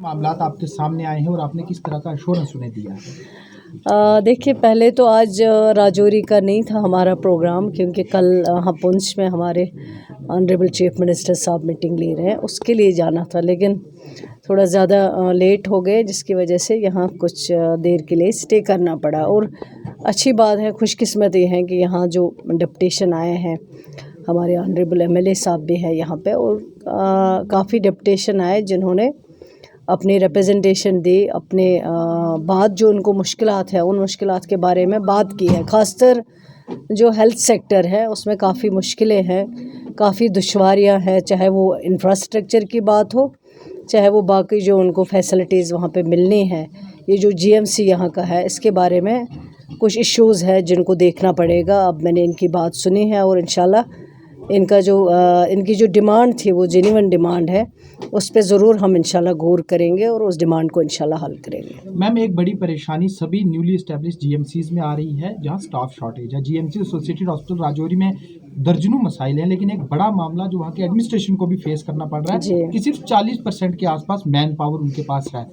मामलात आपके सामने आए हैं और आपने किस तरह का एश्योरेंस उन्हें दिया है? देखिए, पहले तो आज राजौरी का नहीं था हमारा प्रोग्राम, क्योंकि कल यहाँ पुंछ में हमारे ऑनरेबल चीफ मिनिस्टर साहब मीटिंग ले रहे हैं, उसके लिए जाना था, लेकिन थोड़ा ज़्यादा लेट हो गए, जिसकी वजह से यहाँ कुछ देर के लिए स्टे करना पड़ा। और अच्छी बात है, खुशकिस्मत ये है कि यहाँ जो डिप्टेशन आए हैं, हमारे ऑनरेबल एमएलए साहब भी है यहाँ पे, और काफ़ी डिप्टेशन आए जिन्होंने अपनी रिप्रेजेंटेशन दी, अपने बात जो उनको मुश्किलात है उन मुश्किलात के बारे में बात की है। ख़ासतर जो हेल्थ सेक्टर है उसमें काफ़ी मुश्किलें हैं, काफ़ी दुश्वारियां हैं, चाहे वो इंफ्रास्ट्रक्चर की बात हो, चाहे वो बाकी जो उनको फैसिलिटीज़ वहाँ पे मिलनी है। ये जो जीएमसी यहाँ का है, इसके बारे में कुछ इश्यूज़ है जिनको देखना पड़ेगा। अब मैंने इनकी बात सुनी है और इंशाल्लाह इनकी जो डिमांड थी वो जेन्युइन डिमांड है, उस पे ज़रूर हम इंशाल्लाह गौर करेंगे और उस डिमांड को इंशाल्लाह हल करेंगे। मैम, एक बड़ी परेशानी सभी न्यूली एस्टेब्लिश जीएमसीज में आ रही है, जहां स्टाफ शॉर्टेज है। जीएमसी एसोसिएटेड हॉस्पिटल राजौरी में दर्जनों मसाइल हैं, लेकिन एक बड़ा मामला जो वहाँ के एडमिनिस्ट्रेशन को भी फेस करना पड़ रहा है कि सिर्फ 40% के आसपास मैन पावर उनके पास है।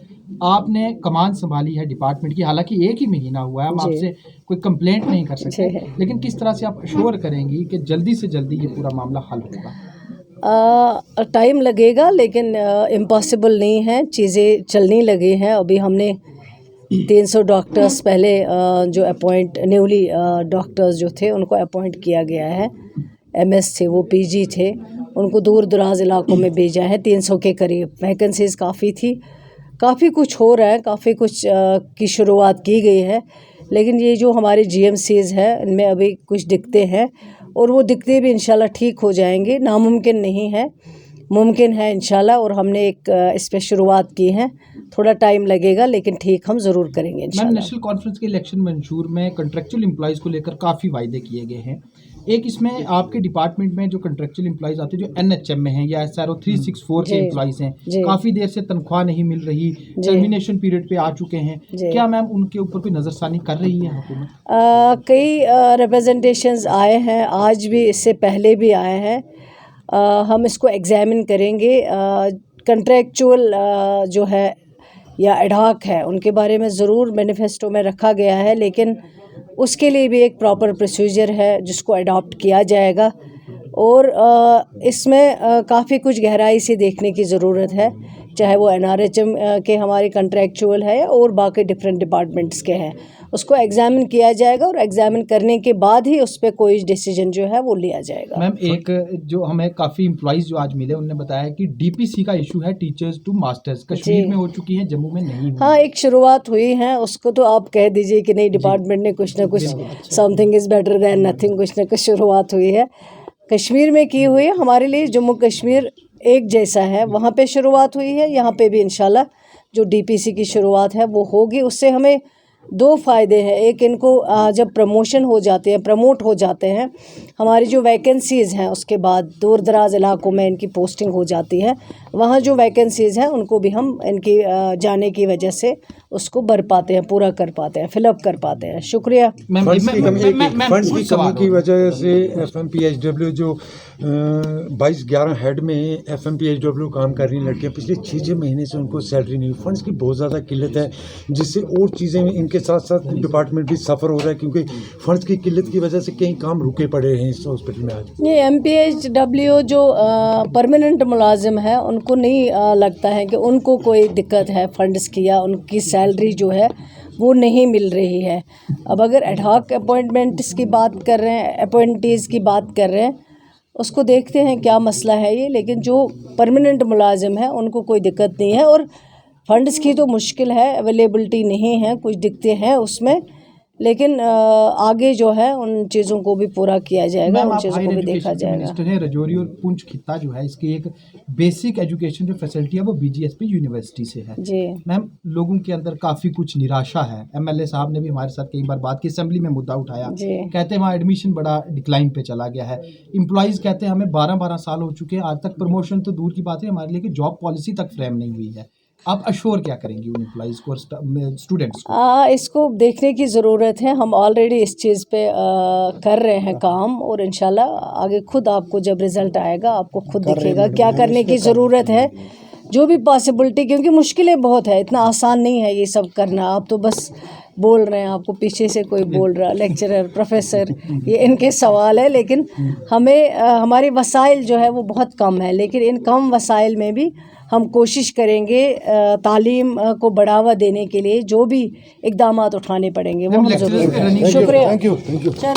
आपने कमान संभाली है डिपार्टमेंट की, हालांकि एक ही महीना हुआ है, हम आपसे कोई कंप्लेंट नहीं कर सकते, लेकिन किस तरह से आप अश्योर करेंगी कि जल्दी से जल्दी ये पूरा मामला हल होगा? टाइम लगेगा, लेकिन इम्पॉसिबल नहीं है, चीज़ें चलने लगी हैं। अभी हमने 300 डॉक्टर्स पहले जो न्यूली डॉक्टर्स जो थे उनको अपॉइंट किया गया है। एमएस थे, वो पीजी थे, उनको दूर दराज इलाकों में भेजा है। 300 के करीब वैकेंसीज़ काफ़ी थी, काफ़ी कुछ हो रहा है, काफ़ी कुछ की शुरुआत की गई है, लेकिन ये जो हमारे जीएमसीज़ है इनमें अभी कुछ दिक्कतें हैं, और वो दिक्कतें भी इंशाल्लाह ठीक हो जाएंगी। नामुमकिन नहीं है, मुमकिन है इंशाल्लाह, और हमने एक इस पे शुरुआत की है। थोड़ा टाइम लगेगा, लेकिन ठीक हम ज़रूर करेंगे इंशाल्लाह। नेशनल कॉन्फ्रेंस के इलेक्शन मंशूर में कंट्रेक्चुअल एम्प्लॉयज़ को लेकर काफ़ी वायदे किए गए हैं। एक इसमें आपके डिपार्टमेंट में जो कंट्रेक्चुअल एम्प्लॉयज़ आते हैं, जो एनएचएम में हैं या एसआरओ 364 के एम्प्लॉयज़ हैं, काफ़ी देर से तनख्वाह नहीं मिल रही, टर्मिनेशन पीरियड पे आ चुके हैं, क्या मैम उनके ऊपर कोई नज़रसानी कर रही है हुकूमत? कई रिप्रेजेंटेशंस आए हैं, आज भी, इससे पहले भी आए हैं। हम इसको एग्जामिन करेंगे। कंट्रेक्चुअल जो है या एडहॉक है, उनके बारे में ज़रूर मैनिफेस्टो में रखा गया है, लेकिन उसके लिए भी एक प्रॉपर प्रोसीजर है जिसको अडॉप्ट किया जाएगा, और इसमें काफ़ी कुछ गहराई से देखने की ज़रूरत है, चाहे वो एनआरएचएम के हमारे कंट्रेक्चुअल है और बाकी डिफरेंट डिपार्टमेंट्स के हैं। उसको एग्जामिन किया जाएगा और एग्जामिन करने के बाद ही उस पर कोई डिसीजन जो है वो लिया जाएगा। मैम, एक जो हमें काफ़ी एम्प्लॉयज़ जो आज मिले, उन्होंने बताया कि डीपीसी का इशू है, टीचर्स टू मास्टर्स, कश्मीर में हो चुकी है, जम्मू में नहीं हुई। हाँ, एक शुरुआत हुई है, उसको तो आप कह दीजिए कि नहीं, डिपार्टमेंट ने कुछ ना कुछ, something is better than nothing, कुछ ना कुछ शुरुआत हुई है, कश्मीर में की हुई है। हमारे लिए जम्मू कश्मीर एक जैसा है, वहाँ पे शुरुआत हुई है, यहाँ पे भी इंशाल्लाह जो डीपीसी की शुरुआत है वो होगी। उससे हमें दो फ़ायदे हैं। एक, इनको जब प्रमोशन हो जाते हैं, प्रमोट हो जाते हैं, हमारी जो वैकेंसीज़ हैं उसके बाद दूर दराज इलाकों में इनकी पोस्टिंग हो जाती है, वहाँ जो वैकेंसीज़ हैं उनको भी हम इनकी जाने की वजह से उसको भर पाते हैं, पूरा कर पाते हैं, फिलअप कर पाते हैं। शुक्रिया। फंड्स की कमी की वजह से एफएमपीएचडब्ल्यू जो 22-11 हेड में एफएमपीएचडब्ल्यू काम कर रही हैं लड़कियाँ, पिछले 6 महीने से उनको सैलरी नहीं हुई। फंड्स की बहुत ज़्यादा किल्लत है, जिससे और चीज़ें इनके साथ साथ डिपार्टमेंट भी सफ़र हो रहा है, क्योंकि फंड्स की किल्लत की वजह से कई काम रुके पड़े हैं इस हॉस्पिटल में। आज ये एमपीएचडब्ल्यू जो परमानेंट मुलाजिम है, उनको नहीं लगता है कि उनको कोई दिक्कत है फंड्स की, या उनकी सैलरी जो है वो नहीं मिल रही है। अब अगर एडहॉक अपॉइंटमेंट्स की बात कर रहे हैं, अपॉइंटीज़ की बात कर रहे हैं, उसको देखते हैं क्या मसला है ये, लेकिन जो परमानेंट मुलाजिम है उनको कोई दिक्कत नहीं है। और फंड्स की तो मुश्किल है, अवेलेबिलिटी नहीं है, कुछ दिक्कतें हैं उसमें, लेकिन आगे जो है उन चीज़ों को भी पूरा किया जाएगा, उन चीज़ों को भी देखा जाएगा। मिनिस्टर है राजौरी और पुंछ खित्ता जो है, इसकी एक बेसिक एजुकेशन जो फैसिलिटी है वो बीजीएसपी यूनिवर्सिटी से है जी। मैम, लोगों के अंदर काफ़ी कुछ निराशा है। एमएलए साहब ने भी हमारे साथ कई बार बात की, असेंबली में मुद्दा उठाया, कहते हैं वहाँ एडमिशन बड़ा डिक्लाइन पे चला गया है। एम्प्लॉयज़ कहते हैं हमें 12-12 साल हो चुके हैं, आज तक प्रमोशन तो दूर की बात है, हमारे लिए कि जॉब पॉलिसी तक फ्रेम नहीं हुई है। आप अश्योर क्या करेंगी उन एम्प्लॉयज़ को और स्टूडेंट्स को? इसको देखने की ज़रूरत है। हम ऑलरेडी इस चीज़ पे कर रहे हैं काम, और इंशाल्लाह आगे खुद आपको जब रिज़ल्ट आएगा आपको खुद दिखेगा क्या करने की ज़रूरत है। جو بھی پاسبلٹی، کیونکہ مشکلیں بہت ہے، اتنا آسان نہیں ہے یہ سب کرنا. آپ تو بس بول رہے ہیں، آپ کو پیچھے سے کوئی بول رہا، لیکچرر، پروفیسر، یہ ان کے سوال ہے. لیکن ہمیں ہمارے وسائل جو ہے وہ بہت کم ہے، لیکن ان کم وسائل میں بھی ہم کوشش کریں گے تعلیم کو بڑھاوا دینے کے لیے جو بھی اقدامات اٹھانے پڑیں گے وہ ہم ضرور کریں گے. شکریہ.